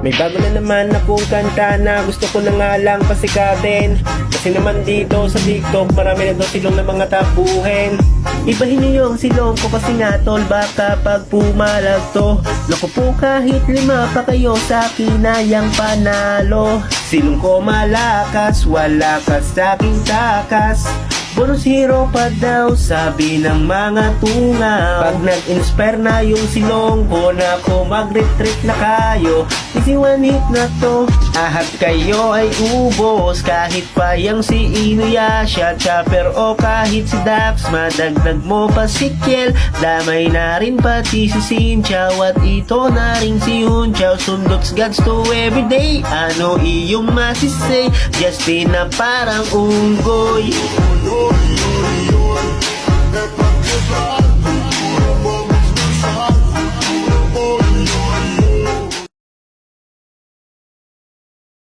May bago na naman akong kanta na gusto ko na nga lang pasikatin. Kasi naman dito sa TikTok marami na daw silong na mga tapuhin. Ibahin niyo yung silong ko kasi nga tol, baka pag pumalag to, loko po kahit 5 pa kayo sa kinayang panalo. Silong ko malakas, wala ka sa aking takas. Bonus hero pa daw, sabi ng mga tungaw. Pag nag-inspire na yung silong ko, na ko mag-retreat na kayo. Easy one hit na to, ahat kayo ay ubos. Kahit pa yung si Inuyasha, Chopper o kahit si Dax, madagdag mo pa si Kiel. Damay na rin pati si Sinchao at ito na rin si Hunchao. Sundots gods to everyday, ano iyong masisay? Justin na parang unggoy. Oy, oy, oy, oy,